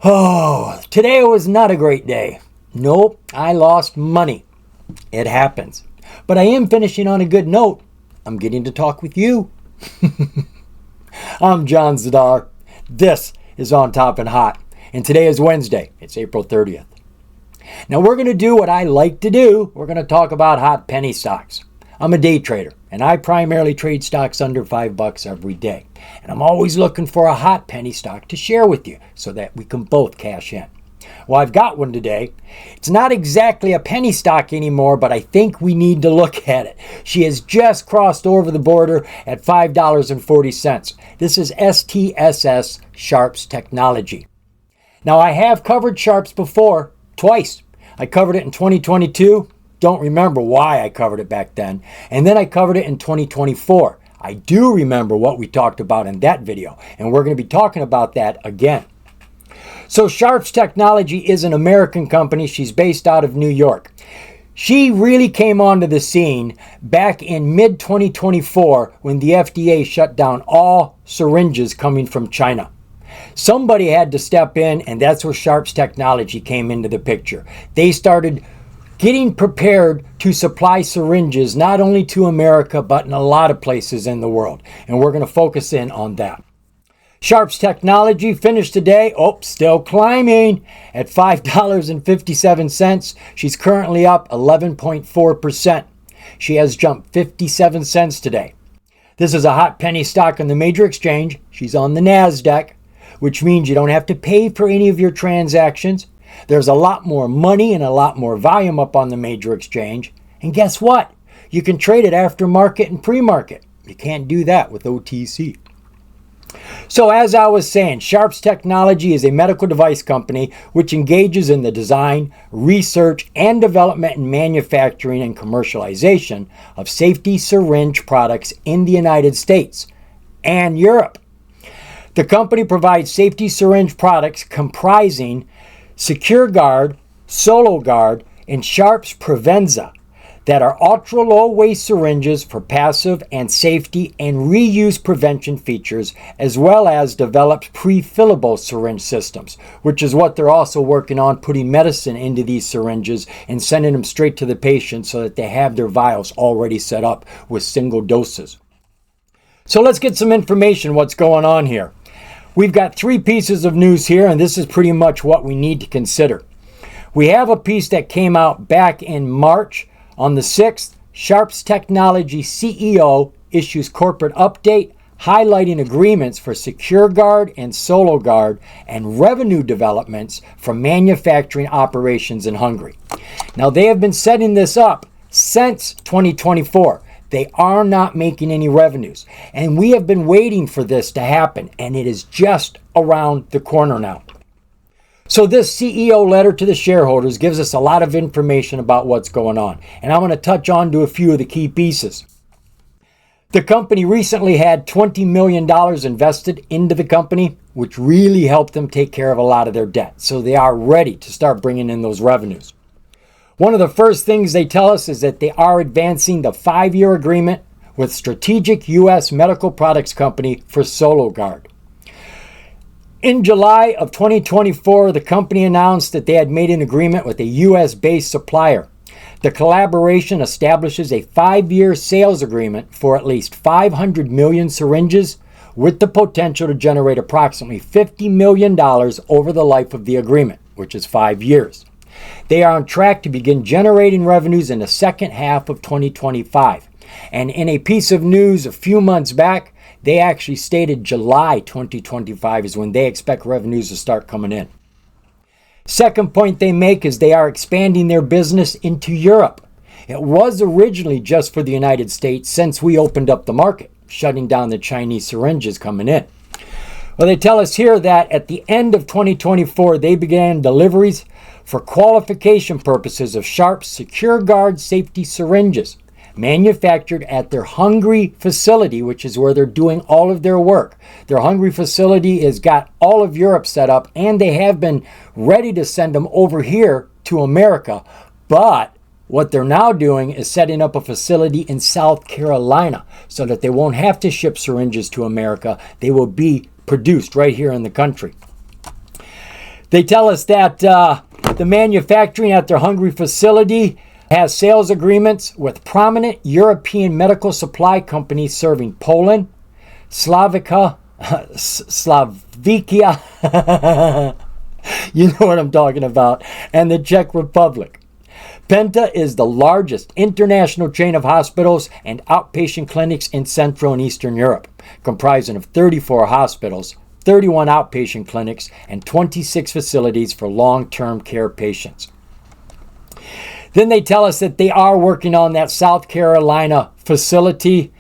Oh, today was not a great day. Nope, I lost money. It happens. But I am finishing on a good note. I'm getting to talk with you. I'm John Zidar. This is On Top and Hot. And today is Wednesday. It's April 30th. Now we're going to do what I like to do. We're going to talk about hot penny stocks. I'm a day trader, and I primarily trade stocks under $5 every day. And I'm always looking for a hot penny stock to share with you so that we can both cash in. Well, I've got one today. It's not exactly a penny stock anymore, but I think we need to look at it. She has just crossed over the border at $5.40. This is STSS Sharps Technology. Now, I have covered Sharps before, twice. I covered it in 2022. Don't remember why I covered it back then. And then I covered it in 2024. I do remember what we talked about in that video, and we're going to be talking about that again. So Sharps Technology is an American company. She's based out of New York. She really came onto the scene back in mid-2024 when the FDA shut down all syringes coming from China. Somebody had to step in, and that's where Sharps Technology came into the picture. They started getting prepared to supply syringes not only to America, but in a lot of places in the world. And we're going to focus in on that. Sharps Technology finished today, still climbing at $5.57. She's currently up 11.4%. She has jumped 57 cents today. This is a hot penny stock on the major exchange. She's on the NASDAQ, which means you don't have to pay for any of your transactions. There's a lot more money and a lot more volume up on the major exchange. And guess what? You can trade it after market and pre-market. You can't do that with OTC. So as I was saying, Sharps Technology is a medical device company which engages in the design, research, and development and manufacturing and commercialization of safety syringe products in the United States and Europe. The company provides safety syringe products comprising Secure Guard, Solo Guard, and Sharps Prevenza that are ultra-low waste syringes for passive and safety and reuse prevention features, as well as develops pre-fillable syringe systems, which is what they're also working on, putting medicine into these syringes and sending them straight to the patient so that they have their vials already set up with single doses. So let's get some information what's going on here. We've got 3 pieces of news here, and this is pretty much what we need to consider. We have a piece that came out back in March. On the 6th, Sharps Technology CEO issues corporate update highlighting agreements for Secure Guard and Solo Guard and revenue developments from manufacturing operations in Hungary. Now, they have been setting this up since 2024. They are not making any revenues, and we have been waiting for this to happen, and it is just around the corner now. So this CEO letter to the shareholders gives us a lot of information about what's going on, and I'm going to touch on to a few of the key pieces. The company recently had $20 million invested into the company, which really helped them take care of a lot of their debt, so they are ready to start bringing in those revenues. One of the first things they tell us is that they are advancing the 5-year agreement with strategic U.S. medical products company for Solo Guard. In July of 2024, the company announced that they had made an agreement with a U.S.-based supplier. The collaboration establishes a 5-year sales agreement for at least 500 million syringes with the potential to generate approximately $50 million over the life of the agreement, which is 5 years. They are on track to begin generating revenues in the second half of 2025. And in a piece of news a few months back, they actually stated July 2025 is when they expect revenues to start coming in. Second point they make is they are expanding their business into Europe. It was originally just for the United States since we opened up the market, shutting down the Chinese syringes coming in. Well, they tell us here that at the end of 2024, they began deliveries for qualification purposes of Sharps Secure Guard safety syringes manufactured at their Hungary facility, which is where they're doing all of their work. Their Hungary facility has got all of Europe set up, and they have been ready to send them over here to America. But what they're now doing is setting up a facility in South Carolina so that they won't have to ship syringes to America. They will be produced right here in the country. They tell us that the manufacturing at their Hungary facility has sales agreements with prominent European medical supply companies serving Poland, Slovakia, you know what I'm talking about, and the Czech Republic. Penta is the largest international chain of hospitals and outpatient clinics in Central and Eastern Europe, comprising of 34 hospitals, 31 outpatient clinics, and 26 facilities for long-term care patients. Then they tell us that they are working on that South Carolina facility.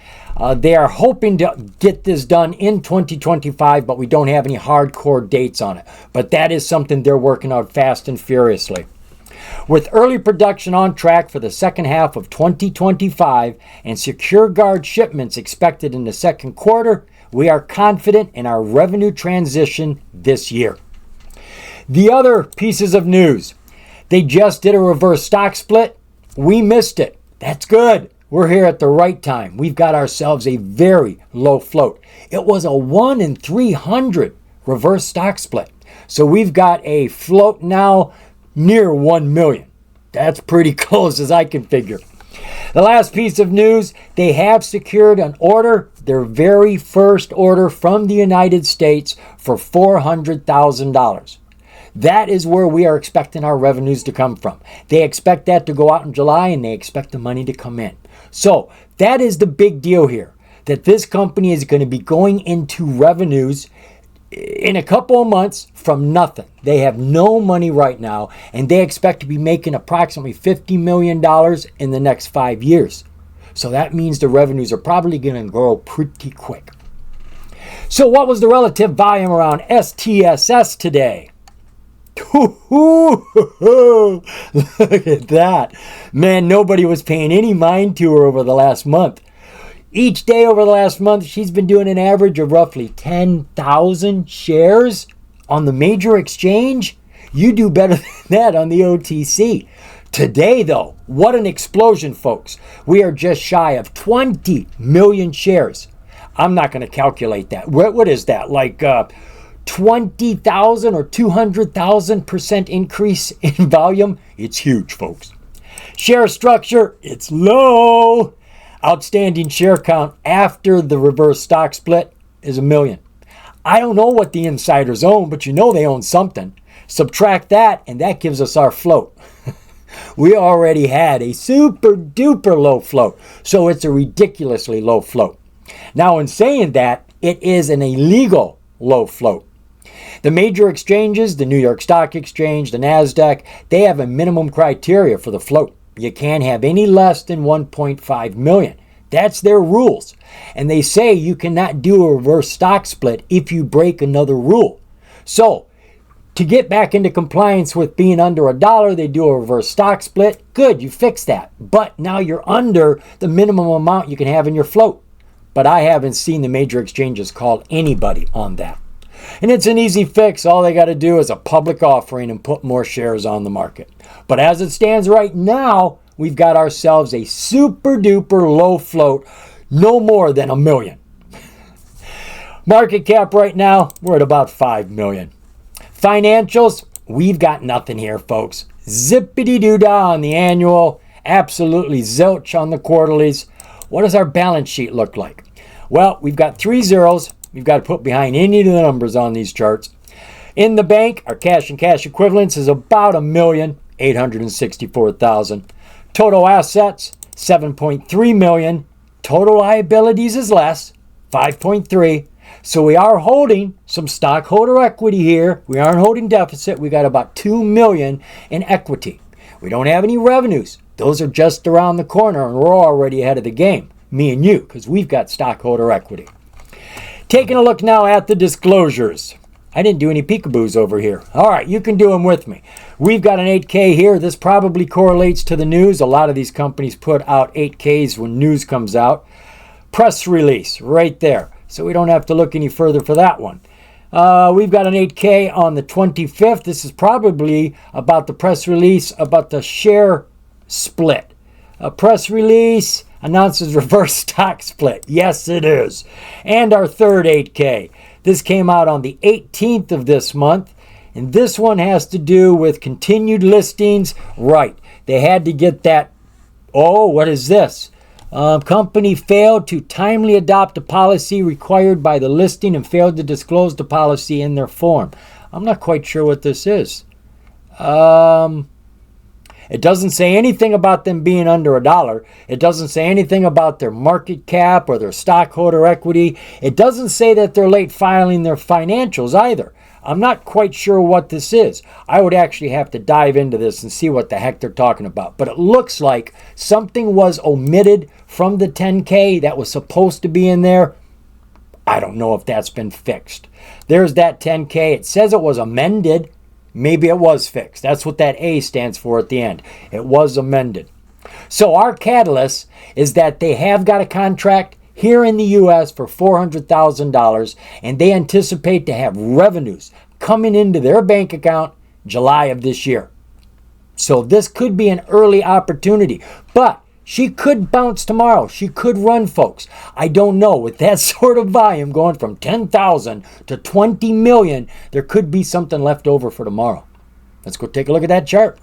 They are hoping to get this done in 2025, but we don't have any hardcore dates on it. But that is something they're working on fast and furiously. With early production on track for the second half of 2025 and secure guard shipments expected in the second quarter, we are confident in our revenue transition this year. The other pieces of news. They just did a reverse stock split. We missed it. That's good. We're here at the right time. We've got ourselves a very low float. It was a 1 in 300 reverse stock split. So we've got a float now near 1 million. That's pretty close as I can figure. The last piece of news, they have secured an order, their very first order from the United States for $400,000. That is where we are expecting our revenues to come from. They expect that to go out in July, and they expect the money to come in. So that is the big deal here, that this company is going to be going into revenues in a couple of months from nothing. They have no money right now, and they expect to be making approximately $50 million in the next 5 years. So that means the revenues are probably going to grow pretty quick. So what was the relative volume around STSS today? Look at that. Man, nobody was paying any mind to her over the last month. Each day over the last month, she's been doing an average of roughly 10,000 shares on the major exchange. You do better than that on the OTC. Today, though, what an explosion, folks. We are just shy of 20 million shares. I'm not going to calculate that. What is that? Like 20,000 or 200,000% increase in volume? It's huge, folks. Share structure, it's low. Outstanding share count after the reverse stock split is 1 million. I don't know what the insiders own, but you know they own something. Subtract that, and that gives us our float. We already had a super duper low float, so it's a ridiculously low float. Now, in saying that, it is an illegal low float. The major exchanges, the New York Stock Exchange, the NASDAQ, they have a minimum criteria for the float. You can't have any less than 1.5 million. That's their rules. And they say you cannot do a reverse stock split if you break another rule. So, to get back into compliance with being under $1, they do a reverse stock split. Good, you fixed that. But now you're under the minimum amount you can have in your float. But I haven't seen the major exchanges call anybody on that. And it's an easy fix. All they got to do is a public offering and put more shares on the market. But as it stands right now, we've got ourselves a super duper low float, no more than 1 million. Market cap right now, we're at about 5 million. Financials, we've got nothing here, folks. Zippity-doo-dah on the annual, absolutely zilch on the quarterlies. What does our balance sheet look like? Well, we've got 3 zeros. We've got to put behind any of the numbers on these charts. In the bank, our cash and cash equivalents is about 1,864,000. Total assets, 7.3 million. Total liabilities is less, 5.3. So we are holding some stockholder equity here. We aren't holding deficit. We got about 2 million in equity. We don't have any revenues. Those are just around the corner, and we're already ahead of the game, me and you, because we've got stockholder equity. Taking a look now at the disclosures. I didn't do any peekaboos over here. All right, you can do them with me. We've got an 8K here. This probably correlates to the news. A lot of these companies put out 8Ks when news comes out. Press release right there. So we don't have to look any further for that one. We've got an 8K on the 25th. This is probably about the press release about the share split. A press release announces reverse stock split. Yes, it is. And our third 8K. This came out on the 18th of this month. And this one has to do with continued listings. Right. They had to get that. Oh, what is this? Company failed to timely adopt a policy required by the listing and failed to disclose the policy in their form. I'm not quite sure what this is. It doesn't say anything about them being under $1. It doesn't say anything about their market cap or their stockholder equity. It doesn't say that they're late filing their financials either. I'm not quite sure what this is. I would actually have to dive into this and see what the heck they're talking about. But it looks like something was omitted from the 10K that was supposed to be in there. I don't know if that's been fixed. There's that 10K. It says it was amended. Maybe it was fixed. That's what that A stands for at the end. It was amended. So our catalyst is that they have got a contract here in the U.S. for $400,000, and they anticipate to have revenues coming into their bank account July of this year. So this could be an early opportunity, but she could bounce tomorrow. She could run, folks. I don't know. With that sort of volume going from 10,000 to 20 million, there could be something left over for tomorrow. Let's go take a look at that chart.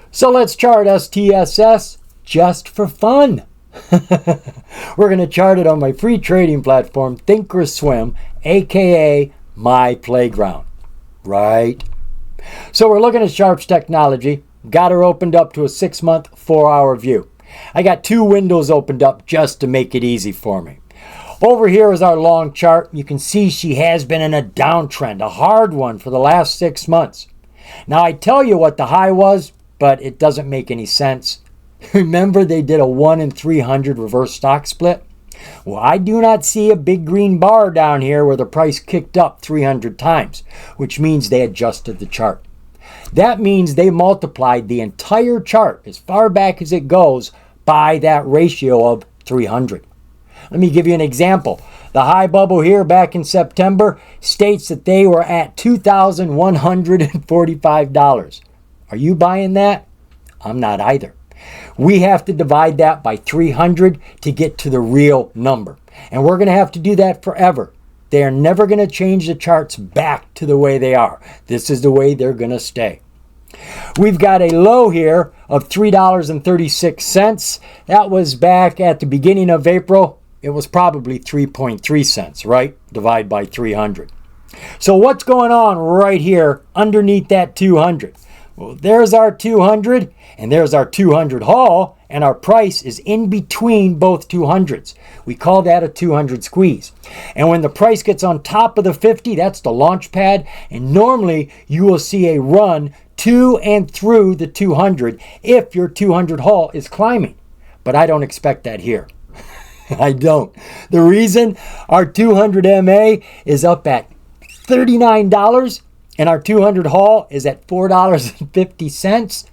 So let's chart STSS just for fun. We're going to chart it on my free trading platform, Thinkorswim, aka my playground. Right? So we're looking at Sharps Technology. Got her opened up to a 6-month, 4-hour view. I got 2 windows opened up just to make it easy for me. Over here is our long chart. You can see she has been in a downtrend, a hard one for the last 6 months. Now I tell you what the high was, but it doesn't make any sense. Remember they did a 1 in 300 reverse stock split? Well, I do not see a big green bar down here where the price kicked up 300 times, which means they adjusted the chart. That means they multiplied the entire chart, as far back as it goes, by that ratio of 300. Let me give you an example. The high bubble here back in September states that they were at $2,145. Are you buying that? I'm not either. We have to divide that by 300 to get to the real number. And we're going to have to do that forever. They are never going to change the charts back to the way they are. This is the way they're going to stay. We've got a low here of $3.36. That was back at the beginning of April. It was probably 3.3 cents, right? Divide by 300. So what's going on right here underneath that 200? Well, there's our 200 and there's our 200 haul, and our price is in between both 200s. We call that a 200 squeeze. And when the price gets on top of the 50, that's the launch pad, and normally you will see a run to and through the 200 if your 200 haul is climbing. But I don't expect that here. I don't. The reason our 200 MA is up at $39 and our 200 haul is at $4.50.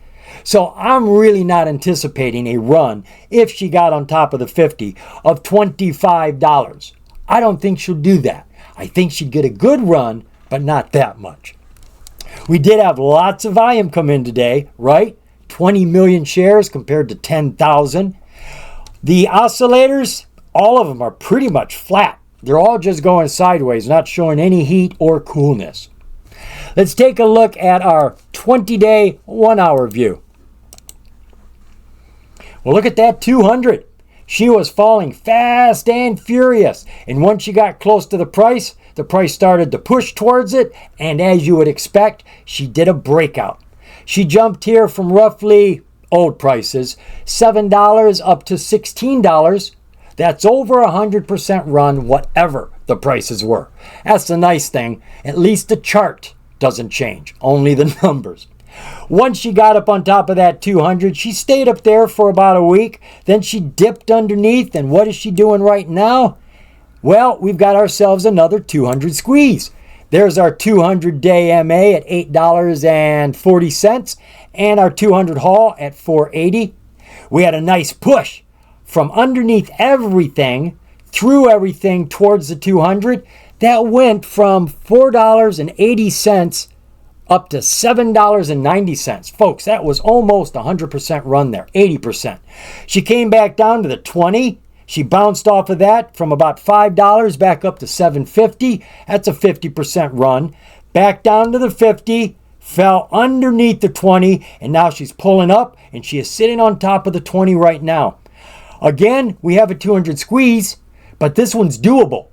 So I'm really not anticipating a run, if she got on top of the 50, of $25. I don't think she'll do that. I think she'd get a good run, but not that much. We did have lots of volume come in today, right? 20 million shares compared to 10,000. The oscillators, all of them are pretty much flat. They're all just going sideways, not showing any heat or coolness. Let's take a look at our 20-day, 1-hour view. Well, look at that 200. She was falling fast and furious. And once she got close to the price started to push towards it. And as you would expect, she did a breakout. She jumped here from roughly old prices, $7 up to $16. That's over 100% run, whatever the prices were. That's the nice thing. At least the chart doesn't change, only the numbers. Once she got up on top of that 200, she stayed up there for about a week. Then she dipped underneath, and what is she doing right now? Well, we've got ourselves another 200 squeeze. There's our 200-day MA at $8.40 and our 200 haul at $4.80. We had a nice push from underneath everything, through everything towards the 200. That went from $4.80 up to $7.90. Folks, that was almost 100% run there, 80%. She came back down to the 20. She bounced off of that from about $5 back up to $7.50. That's a 50% run. back down to the 50, fell underneath the 20, and now she's pulling up, and she is sitting on top of the 20 right now. Again, we have a 200 squeeze, but this one's doable.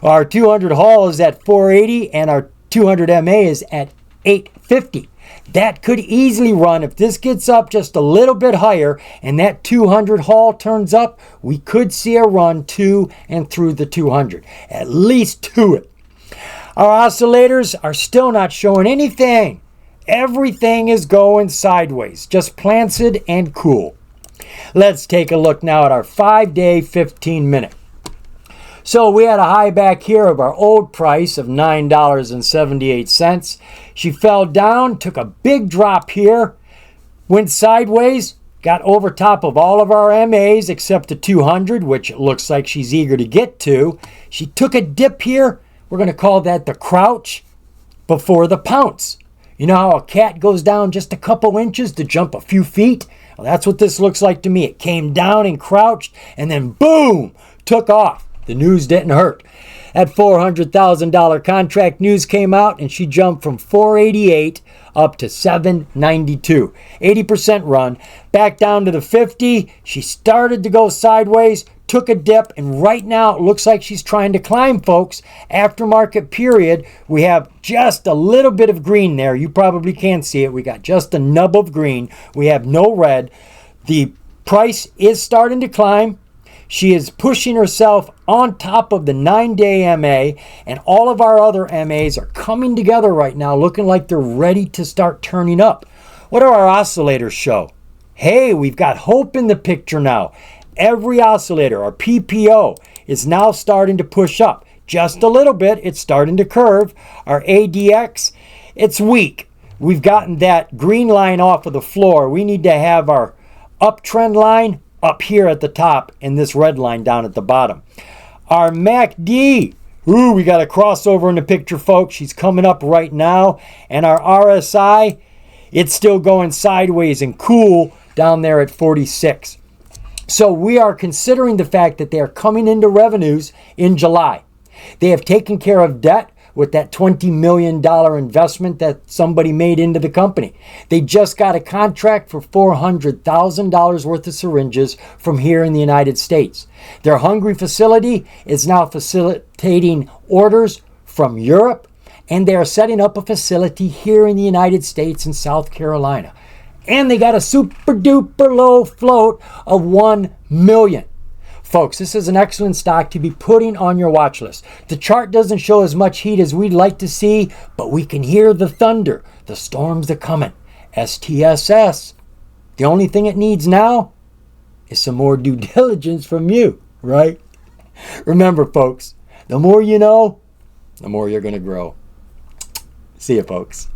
Our 200 haul is at 480, and our 200 MA is at 850. That could easily run if this gets up just a little bit higher and that 200 haul turns up. We could see a run to and through the 200, at least to it. Our oscillators are still not showing anything. Everything is going sideways, just planted and cool. Let's take a look now at our 5-day 15-minute. So we had a high back here of our old price of $9.78. She fell down, took a big drop here, went sideways, got over top of all of our MAs except the 200, which it looks like she's eager to get to. She took a dip here. We're going to call that the crouch before the pounce. You know how a cat goes down just a couple inches to jump a few feet? Well, that's what this looks like to me. It came down and crouched and then boom, took off. The news didn't hurt. That $400,000 contract news came out and she jumped from 488 up to 792. 80% run. Back down to the 50. She started to go sideways, took a dip, and right now it looks like she's trying to climb, folks. Aftermarket period, we have just a little bit of green there. You probably can't see it. We got just a nub of green. We have no red. The price is starting to climb. She is pushing herself on top of the 9-day MA, and all of our other MAs are coming together right now, looking like they're ready to start turning up. What do our oscillators show? Hey, we've got hope in the picture now. Every oscillator, our PPO, is now starting to push up. Just a little bit, it's starting to curve. Our ADX, it's weak. We've gotten that green line off of the floor. We need to have our uptrend line up here at the top and this red line down at the bottom. Our MACD, we got a crossover in the picture, folks. She's coming up right now. And our RSI, it's still going sideways and cool down there at 46. So we are considering the fact that they are coming into revenues in July. They have taken care of debt with that $20 million investment that somebody made into the company. They just got a contract for $400,000 worth of syringes from here in the United States. Their Hungary facility is now facilitating orders from Europe, and they are setting up a facility here in the United States in South Carolina. And they got a super duper low float of 1 million. Folks, this is an excellent stock to be putting on your watch list. The chart doesn't show as much heat as we'd like to see, but we can hear the thunder. The storms are coming. STSS. The only thing it needs now is some more due diligence from you, right? Remember, folks, the more you know, the more you're going to grow. See you, folks.